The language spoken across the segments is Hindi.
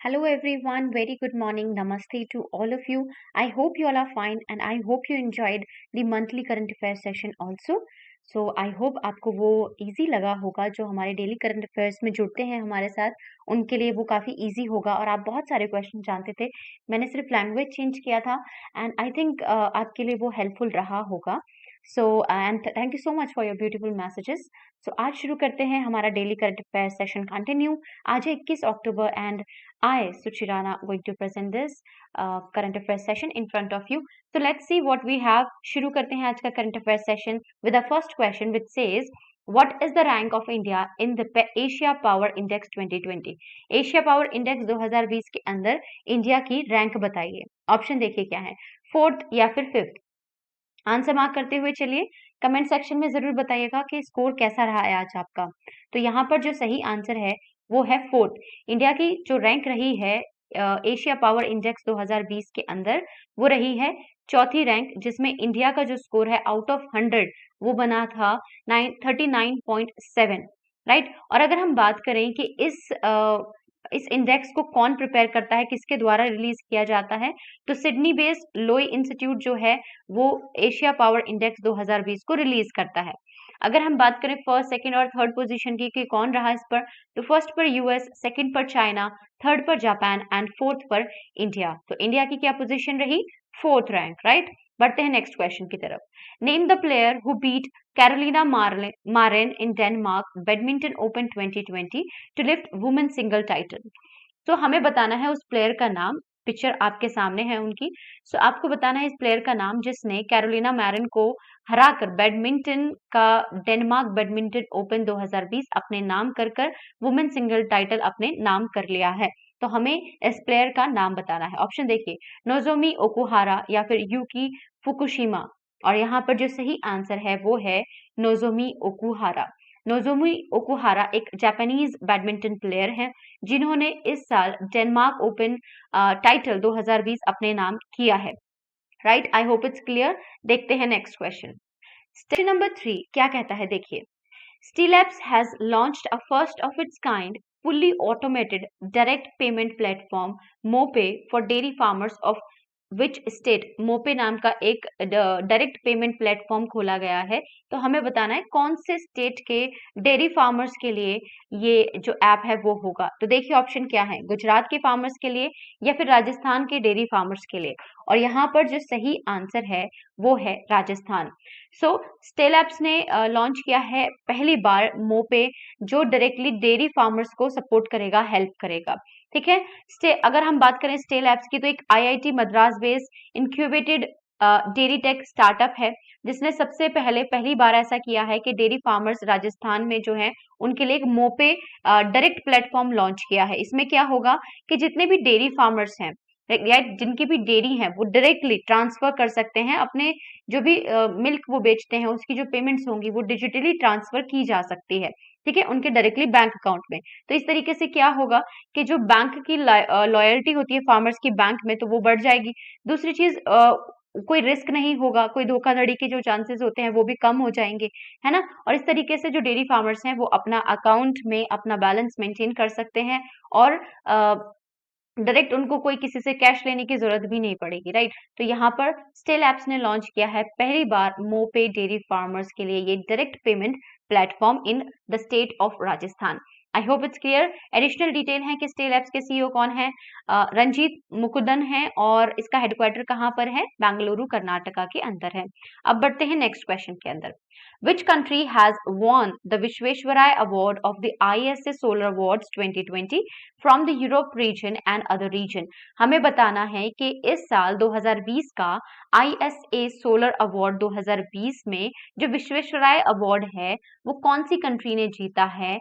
Hello everyone, very good morning. Namaste to all of you. I hope you all are fine and I hope you enjoyed the monthly current affairs session also. So I hope आपको वो easy लगा होगा जो हमारे डेली करंट अफेयर्स में जुड़ते हैं हमारे साथ उनके लिए वो काफ़ी easy होगा और आप बहुत सारे क्वेश्चन जानते थे मैंने सिर्फ लैंग्वेज चेंज किया था एंड आई थिंक आपके लिए वो हेल्पफुल रहा होगा so and thank you so much for your beautiful messages so आज शुरू करते हैं हमारा daily current affairs session continue आज है 21 October and I, Suchirana, going to present this current affairs session in front of you. So let's see what we have. शुरू करते हैं आज का current affairs session with the first question which says, what is the rank of India in the Asia Power Index 2020? Asia Power Index 2020 के अंदर इंडिया की रैंक बताइए. ऑप्शन देखिए क्या है, फोर्थ या फिर फिफ्थ. आंसर मार्क करते हुए चलिए कमेंट सेक्शन में जरूर बताइएगा कि स्कोर कैसा रहा है आज आपका. तो यहाँ पर जो सही आंसर है वो है फोर्थ. इंडिया की जो रैंक रही है एशिया पावर इंडेक्स 2020 के अंदर वो रही है चौथी रैंक, जिसमें इंडिया का जो स्कोर है आउट ऑफ 100 वो बना था 39.7. राइट. और अगर हम बात करें कि इस इंडेक्स को कौन प्रिपेयर करता है, किसके द्वारा रिलीज किया जाता है, तो सिडनी बेस्ड लोई इंस्टीट्यूट जो है वो एशिया पावर इंडेक्स 2020 को रिलीज करता है. अगर हम बात करें फर्स्ट, सेकंड और थर्ड पोजीशन की कि कौन रहा इस पर, तो फर्स्ट पर यूएस, सेकंड पर चाइना, थर्ड पर जापान एंड फोर्थ पर इंडिया. तो इंडिया की क्या पोजीशन रही, फोर्थ रैंक. राइट. बढ़ते हैं नेक्स्ट क्वेश्चन की तरफ. Name the player who beat Carolina Marin in Denmark badminton open 2020 to lift women single title. तो हमें बताना है उस प्लेयर का नाम. पिक्चर आपके सामने है उनकी. सो आपको बताना है इस प्लेयर का नाम जिसने कैरोलिना मैरिन को हराकर बैडमिंटन का डेनमार्क बैडमिंटन ओपन 2020 अपने नाम कर वुमेन सिंगल टाइटल अपने नाम कर लिया है. तो हमें इस प्लेयर का नाम बताना है. ऑप्शन देखिए, नोजोमी ओकुहारा या फिर यूकी फुकुशिमा. और यहाँ पर जो सही आंसर है वो है नोजोमी ओकुहारा. नोजोमी ओकुहारा एक जापानीज बैडमिंटन प्लेयर हैं जिन्होंने इस साल डेनमार्क ओपन टाइटल 2020 अपने नाम किया है. Right. I hope it's clear. देखते हैं नेक्स्ट क्वेश्चन. स्टेशन नंबर 3 क्या कहता है, देखिए. Steelabs has launched a first of its kind fully automated direct payment platform MoPay for dairy farmers of which state. मोपे नाम का एक डायरेक्ट पेमेंट प्लेटफॉर्म खोला गया है. तो हमें बताना है कौन से स्टेट के डेयरी फार्मर्स के लिए ये जो ऐप है वो होगा. तो देखिए ऑप्शन क्या है, गुजरात के फार्मर्स के लिए या फिर राजस्थान के डेयरी फार्मर्स के लिए. और यहाँ पर जो सही आंसर है वो है राजस्थान. सो स्टेल एप्स ने लॉन्च किया है पहली बार मोपे जो डायरेक्टली डेयरी फार्मर्स को सपोर्ट करेगा, हेल्प करेगा. ठीक है. अगर हम बात करें स्टेल एप्स की, तो एक IIT Madras based incubated dairy tech startup है जिसने सबसे पहली बार ऐसा किया है कि डेयरी फार्मर्स राजस्थान में जो है उनके लिए एक मोपे डायरेक्ट प्लेटफॉर्म लॉन्च किया है. इसमें क्या होगा कि जितने भी डेयरी फार्मर्स हैं या जिनकी भी डेयरी है वो डायरेक्टली ट्रांसफर कर सकते हैं अपने जो भी मिल्क वो बेचते हैं उसकी जो पेमेंट्स होंगी वो डिजिटली ट्रांसफर की जा सकती है. ठीक है, उनके डायरेक्टली बैंक अकाउंट में. तो इस तरीके से क्या होगा कि जो बैंक की लॉयल्टी होती है फार्मर्स की बैंक में तो वो बढ़ जाएगी. दूसरी चीज, कोई रिस्क नहीं होगा, कोई धोखाधड़ी के जो चांसेस होते हैं वो भी कम हो जाएंगे, है ना. और इस तरीके से जो डेयरी फार्मर्स हैं वो अपना अकाउंट में अपना बैलेंस मेंटेन कर सकते हैं और डायरेक्ट उनको कोई किसी से कैश लेने की जरूरत भी नहीं पड़ेगी. राइट. तो यहाँ पर स्टेल एप्स ने लॉन्च किया है पहली बार मोपे डेयरी फार्मर्स के लिए ये direct payment platform in the state of Rajasthan. I hope it's clear. Additional detail है कि स्टेल एप्स के सीईओ कौन है, रंजीत मुकुंदन है और इसका हेडक्वार्टर कहाँ पर है, बेंगलुरु कर्नाटका के अंदर है. अब बढ़ते हैं नेक्स्ट क्वेश्चन के अंदर. Which country has won the Vishweshwaraya Award of the ISA Solar Awards 2020 from the Europe region and other region? हमें बताना है कि इस साल 2020 का ISA Solar Award 2020 में जो विश्वेश्वराय अवार्ड है वो कौन सी कंट्री ने जीता है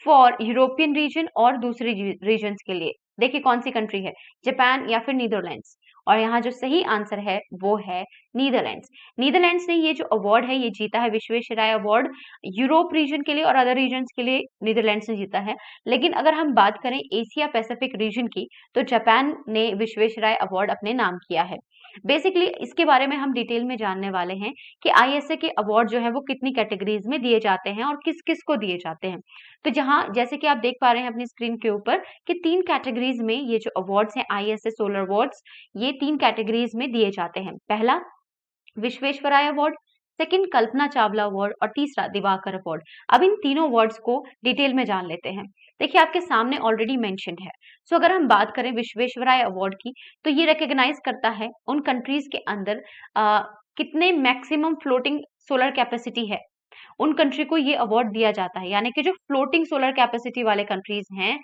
फॉर यूरोपियन रीजन और दूसरे रीजन्स के लिए. देखिए कौन सी कंट्री है, जापान या फिर नीदरलैंड्स. और यहाँ जो सही आंसर है वो है नीदरलैंड्स। नीदरलैंड्स ने ये जो अवार्ड है ये जीता है, विश्वेश्वराय अवार्ड यूरोप रीजन के लिए और अदर रीजन्स के लिए नीदरलैंड्स ने जीता है। लेकिन अगर हम बात करें एशिया पैसिफिक रीजन की, तो जापान ने विश्वेश्वराय अवार्ड अपने नाम किया है। बेसिकली इसके बारे में हम डिटेल में जानने वाले हैं कि आईएसए के अवार्ड जो है वो कितनी कैटेगरीज में दिए जाते हैं और किस किस को दिए जाते हैं। तो जहां जैसे कि आप देख पा रहे हैं अपनी स्क्रीन के ऊपर कि 3 कैटेगरीज में ये जो अवार्ड्स हैं आईएसए सोलर अवार्ड्स, ये 3 कैटेगरीज में दिए जाते हैं। पहला विश्वेश्वराय अवार्ड, सेकंड कल्पना चावला अवार्ड और तीसरा दिवाकर अवार्ड। अब इन तीनों अवार्ड्स को डिटेल में जान लेते हैं। देखिए आपके सामने ऑलरेडी मेंशन्ड है। सो अगर हम बात करें विश्वेश्वराय अवार्ड की, तो ये रिकॉग्नाइज करता है उन कंट्रीज के अंदर कितने मैक्सिमम फ्लोटिंग सोलर कैपेसिटी है, उन कंट्री को ये अवार्ड दिया जाता है। यानी कि जो फ्लोटिंग सोलर कैपेसिटी वाले कंट्रीज हैं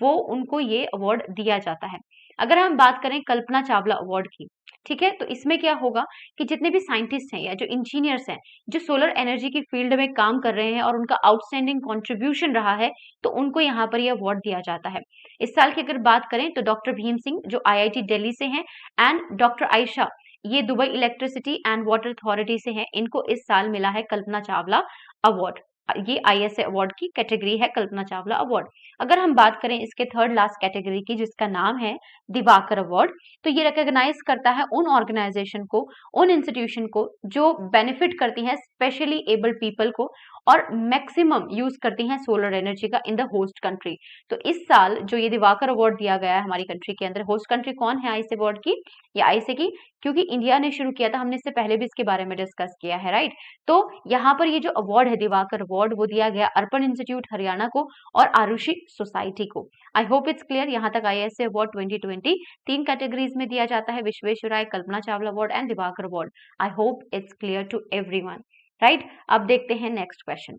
वो उनको ये अवार्ड दिया जाता है। अगर हम बात करें कल्पना चावला अवार्ड की, ठीक है, तो इसमें क्या होगा कि जितने भी साइंटिस्ट हैं या जो इंजीनियर्स हैं जो सोलर एनर्जी की फील्ड में काम कर रहे हैं और उनका आउटस्टैंडिंग कंट्रीब्यूशन रहा है, तो उनको यहाँ पर ये अवार्ड दिया जाता है। इस साल की अगर बात करें तो डॉक्टर भीम सिंह जो आईआईटी दिल्ली से हैं एंड डॉक्टर आयशा ये Dubai electricity and water authority से हैं, इनको इस साल मिला है कल्पना चावला अवार्ड। ये आईएसए अवार्ड की कैटेगरी है कल्पना चावला अवार्ड। अगर हम बात करें इसके थर्ड लास्ट कैटेगरी की जिसका नाम है दिवाकर अवार्ड, तो ये रिकॉग्नाइज करता है उन ऑर्गेनाइजेशन को, उन इंस्टीट्यूशन को जो बेनिफिट करती हैं स्पेशली एबल्ड पीपल को और मैक्सिमम यूज करती हैं सोलर एनर्जी का इन द होस्ट कंट्री। तो इस साल जो ये दिवाकर अवार्ड दिया गया है हमारी कंट्री के अंदर, होस्ट कंट्री कौन है आईएसए अवार्ड की या आईएसए की, क्योंकि इंडिया ने शुरू किया था, हमने इससे पहले भी इसके बारे में डिस्कस किया है, राइट। तो यहाँ पर ये जो अवार्ड है दिवाकर अवार्ड वो दिया गया अर्पण इंस्टीट्यूट हरियाणा को और आरुषि सोसाइटी को। आई होप इट्स क्लियर। यहाँ तक आईएसए अवार्ड 2020 3 कैटेगरीज में दिया जाता है, Visvesvaraya, Kalpana Chawla award and Diwakar award. I hope it's clear to everyone, right. अब देखते हैं next question.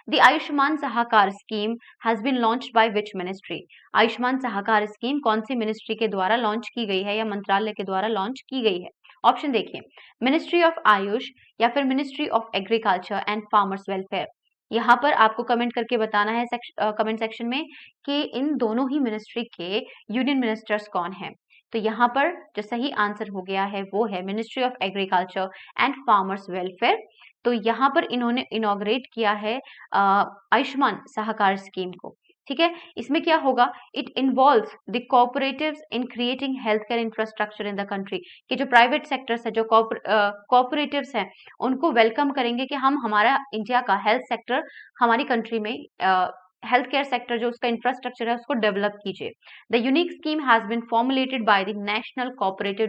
The Ayushman Sahkar scheme has been launched by which ministry? Ayushman Sahkar scheme कौन सी मिनिस्ट्री के द्वारा लॉन्च की गई है या मंत्रालय के द्वारा लॉन्च की गई है? ऑप्शन देखिए, मिनिस्ट्री ऑफ आयुष या फिर ministry of agriculture and farmers welfare. यहाँ पर आपको कमेंट करके बताना है कमेंट सेक्शन में कि इन दोनों ही मिनिस्ट्री के यूनियन मिनिस्टर्स कौन है। तो यहाँ पर जो सही आंसर हो गया है वो है ministry of agriculture and farmers welfare. तो यहाँ पर इन्होंने इनॉग्रेट किया है आयुष्मान सहकार स्कीम को, ठीक है। इसमें क्या होगा, it involves the cooperatives in creating health care infrastructure in the country, कि जो प्राइवेट सेक्टर्स है, जो कोऑपरेटिव्स हैं, उनको वेलकम करेंगे कि हम हमारा इंडिया का हेल्थ सेक्टर हमारी कंट्री में हेल्थ केयर सेक्टर जो उसका इंफ्रास्ट्रक्चर है उसको डेवलप कीजिए। The unique scheme has been formulated by the National Cooperative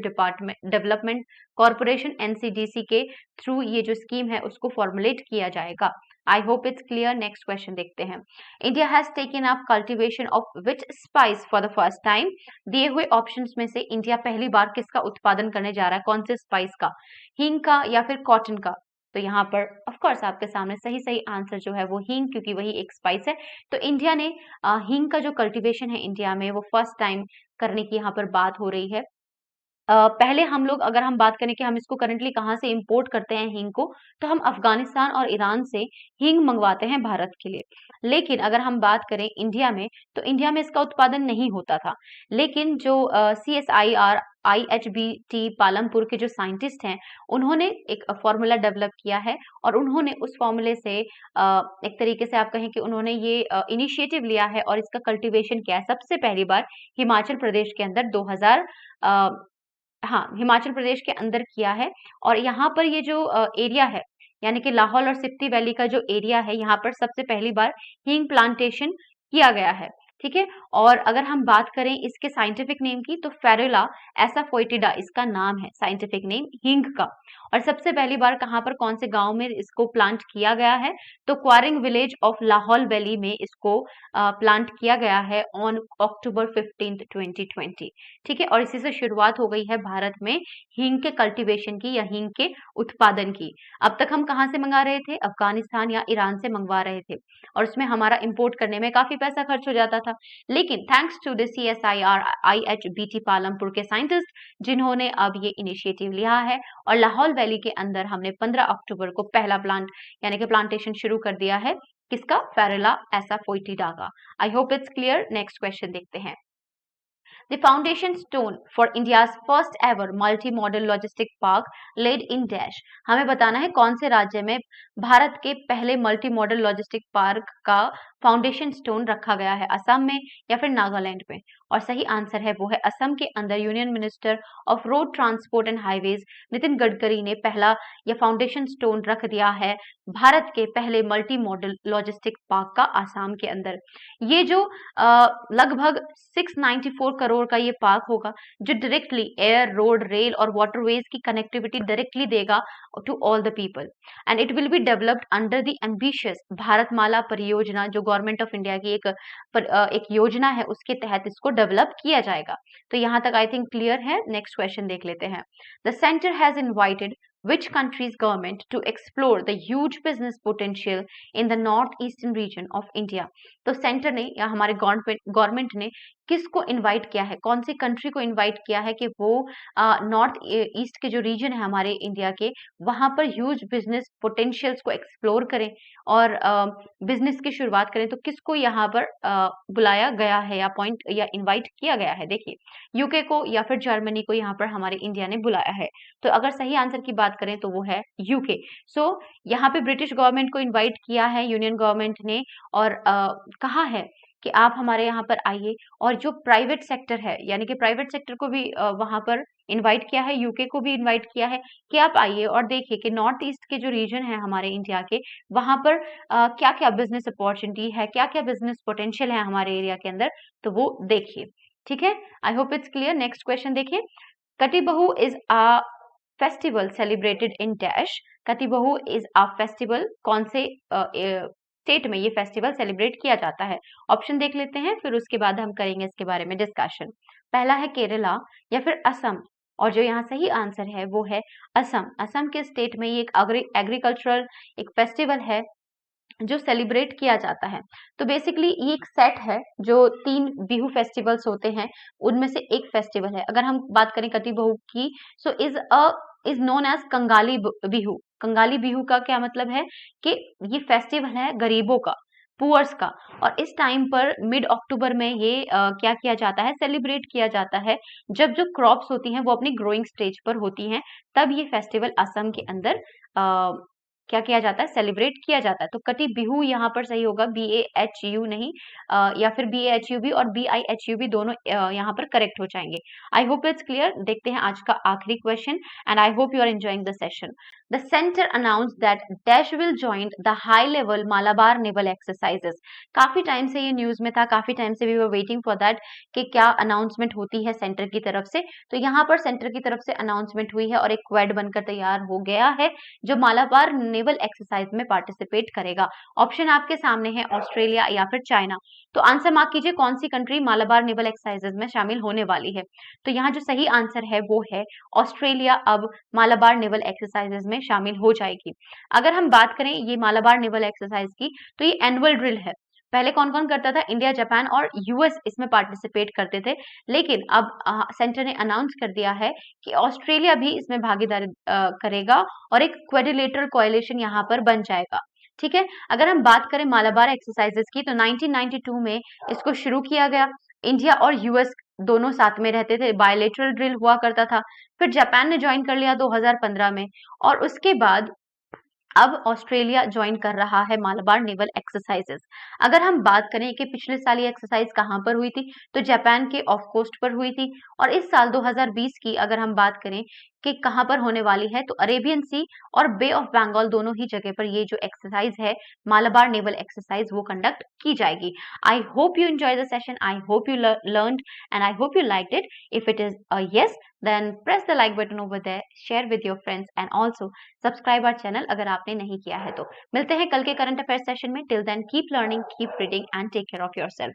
Development Corporation NCDC के थ्रू ये जो स्कीम है उसको फॉर्मुलेट किया जाएगा। I hope it's clear. Next question देखते हैं। India has taken up cultivation of which spice for the first time? दिए हुए ऑप्शंस में से इंडिया पहली बार किसका उत्पादन करने जा रहा है, कौन से स्पाइस का? हींग का या फिर कॉटन का? तो यहाँ पर ऑफ कोर्स आपके सामने सही सही आंसर जो है वो हींग, क्योंकि वही एक स्पाइस है। तो इंडिया ने हींग का जो कल्टीवेशन है इंडिया में वो फर्स्ट टाइम करने की यहाँ पर बात हो रही है। पहले हम लोग अगर हम बात करें कि हम इसको करंटली कहाँ से इंपोर्ट करते हैं हींग को, तो हम अफगानिस्तान और ईरान से हींग मंगवाते हैं भारत के लिए। लेकिन अगर हम बात करें इंडिया में, तो इंडिया में इसका उत्पादन नहीं होता था। लेकिन जो CSIR IHBT पालमपुर के जो साइंटिस्ट हैं, उन्होंने एक फॉर्मूला डेवलप किया है और उन्होंने उस फॉर्मूले से एक तरीके से आप कहें कि उन्होंने ये इनिशिएटिव लिया है और इसका कल्टीवेशन किया है सबसे पहली बार हिमाचल प्रदेश के अंदर 2000 हाँ, हिमाचल प्रदेश के अंदर किया है। और यहाँ पर ये जो एरिया है, यानी कि लाहौल और स्पीति वैली का जो एरिया है, यहाँ पर सबसे पहली बार हींग प्लांटेशन किया गया है, ठीक है। और अगर हम बात करें इसके साइंटिफिक नेम की, तो फेरुला एसाफोइटिडा इसका नाम है, साइंटिफिक नेम हींग का। और सबसे पहली बार कहाँ पर, कौन से गांव में इसको प्लांट किया गया है? तो Kwaring village of Lahaul valley में इसको प्लांट किया गया है ऑन अक्टूबर 15, 2020, ठीक है। और इसी से शुरुआत हो गई है भारत में हींग के कल्टीवेशन की या हींग के उत्पादन की। अब तक हम कहाँ से मंगा रहे थे? अफगानिस्तान या ईरान से मंगवा रहे थे, और उसमें हमारा इंपोर्ट करने में काफी पैसा खर्च हो जाता था। लेकिन thanks to the CSIR IHBT Palampur के साइंटिस्ट, जिन्होंने अब ये इनिशिएटिव लिया है, और लाहौल वैली के अंदर हमने 15 अक्टूबर को पहला प्लांट यानी कि प्लांटेशन शुरू कर दिया है। किसका? फेरुला एसाफोइटिडा का। आई hope it's clear. Next question देखते हैं। The foundation stone for India's first ever multi-modal logistic park laid in dash. हमें बताना है कौन से राज्य में भारत के पहले मल्टी मॉडल लॉजिस्टिक पार्क का फाउंडेशन स्टोन रखा गया है, असम में या फिर नागालैंड में। और सही आंसर है वो है असम के अंदर। Union minister of road transport and highways Nitin Gadkari ने पहला यह फाउंडेशन स्टोन रख दिया है भारत के पहले मल्टी मॉडल लॉजिस्टिक पार्क का आसाम के अंदर। ये जो लगभग 694 करोड़ का ये पार्क होगा जो डायरेक्टली एयर, रोड, रेल और वाटरवेज की कनेक्टिविटी डायरेक्टली देगा to all the people and it will be developed under the ambitious Bharatmala Pariyojana, जो गवर्नमेंट ऑफ इंडिया की एक योजना है, उसके तहत इसको डेवलप किया जाएगा। तो यहाँ तक आई थिंक क्लियर है। नेक्स्ट क्वेश्चन देख लेते हैं। The centre has invited which country's government to explore the huge business potential in the northeastern region of India? तो सेंटर ने या हमारे गवर्नमेंट ने किसको इनवाइट किया है, कौन सी कंट्री को इनवाइट किया है कि वो नॉर्थ ईस्ट के जो रीजन है हमारे इंडिया के, वहां पर ह्यूज बिजनेस पोटेंशियल्स को एक्सप्लोर करें और बिजनेस की शुरुआत करें। तो किसको यहाँ पर बुलाया गया है या पॉइंट या इनवाइट किया गया है? देखिए, यूके को या फिर जर्मनी को यहाँ पर हमारे इंडिया ने बुलाया है। तो अगर सही आंसर की बात करें तो वो है यूके। सो यहाँ पे ब्रिटिश गवर्नमेंट को इनवाइट किया है यूनियन गवर्नमेंट ने और कहा है कि आप हमारे यहाँ पर आइए। और जो प्राइवेट सेक्टर है, यानी कि प्राइवेट सेक्टर को भी वहां पर इनवाइट किया है, यूके को भी इनवाइट किया है कि आप आइए और देखिए कि नॉर्थ ईस्ट के जो रीजन है हमारे इंडिया के, वहां पर क्या क्या बिजनेस अपॉर्चुनिटी है, क्या क्या बिजनेस पोटेंशियल है हमारे एरिया के अंदर, तो वो देखिए। ठीक है, आई hope it's clear. Next question देखिए। कटी बहू is a festival celebrated in dash. कटी बहू इज अ फेस्टिवल, कौन से स्टेट में ये फेस्टिवल सेलिब्रेट किया जाता है? ऑप्शन देख लेते हैं, फिर उसके बाद हम करेंगे इसके बारे में डिस्कशन। पहला है केरला या फिर असम, और जो यहाँ सही आंसर है वो है असम। असम के स्टेट में ये एक एग्रीकल्चरल एक फेस्टिवल है जो सेलिब्रेट किया जाता है। तो बेसिकली ये एक सेट है जो 3 बिहू फेस्टिवल्स होते हैं, उनमें से एक फेस्टिवल है। अगर हम बात करें कटी बहू की, so is known as Kangali Bihu. Kangali Bihu का क्या मतलब है कि ये फेस्टिवल है गरीबों का, पुअर्स का। और इस टाइम पर मिड अक्टूबर में ये क्या किया जाता है, सेलिब्रेट किया जाता है। जब जो क्रॉप्स होती हैं वो अपनी ग्रोइंग स्टेज पर होती हैं, तब ये फेस्टिवल असम के अंदर क्या किया जाता है, सेलिब्रेट किया जाता है। तो कटी बिहू यहाँ पर सही होगा, BAHU नहीं, या फिर BAHU भी और BIHU भी दोनों यहाँ पर करेक्ट हो जाएंगे। I hope it's clear. देखते हैं आज का आखिरी question and I hope you are enjoying the session. The centre announce that dash will join the high level Malabar naval exercises. काफी टाइम से ये न्यूज में था, काफी टाइम से we were waiting for that कि क्या अनाउंसमेंट होती है सेंटर की तरफ से। तो यहाँ पर सेंटर की तरफ से अनाउंसमेंट हुई है और एक क्वेड बनकर तैयार हो गया है जो मालाबार नेवल एक्सरसाइज में पार्टिसिपेट करेगा। ऑप्शन आपके सामने है, ऑस्ट्रेलिया या फिर चाइना। तो आंसर मार्क कीजिए, कौन सी कंट्री मालाबार नेवल एक्सरसाइजेज में शामिल होने वाली है। तो यहाँ जो सही आंसर है वो है ऑस्ट्रेलिया अब मालाबार नेवल एक्सरसाइजेज में शामिल हो जाएगी। अगर हम बात करें ये मालाबार नेवल एक्सरसाइज की, तो ये एनुअल ड्रिल है। पहले कौन कौन करता था, इंडिया, जापान और यूएस इसमें पार्टिसिपेट करते थे, लेकिन अब सेंटर ने अनाउंस कर दिया है कि ऑस्ट्रेलिया भी इसमें भागीदारी करेगा और एक क्वेड्रिलेटरल कोएलिशन यहाँ पर बन जाएगा। ठीक है, अगर हम बात करें मालाबार एक्सरसाइजेस की, तो 1992 में इसको शुरू किया गया। इंडिया और यूएस दोनों साथ में रहते थे, बायलेटरल ड्रिल हुआ करता था। फिर जापान ने ज्वाइन कर लिया 2015 में, और उसके बाद अब ऑस्ट्रेलिया ज्वाइन कर रहा है मालाबार नेवल एक्सरसाइजेस। अगर हम बात करें कि पिछले साल ये एक्सरसाइज कहाँ पर हुई थी, तो जापान के ऑफ कोस्ट पर हुई थी। और इस साल 2020 की अगर हम बात करें कि कहाँ पर होने वाली है, तो अरेबियन सी और बे ऑफ बंगाल दोनों ही जगह पर ये जो एक्सरसाइज है मालाबार नेवल एक्सरसाइज वो कंडक्ट की जाएगी। आई hope you enjoy the session, I hope you learned and I hope you liked it. If it is a yes, then press the like button over there, share with your friends and also subscribe our channel अगर आपने नहीं किया है तो। मिलते हैं कल के करंट अफेयर सेशन में। Till then keep learning, keep reading and take care of yourself.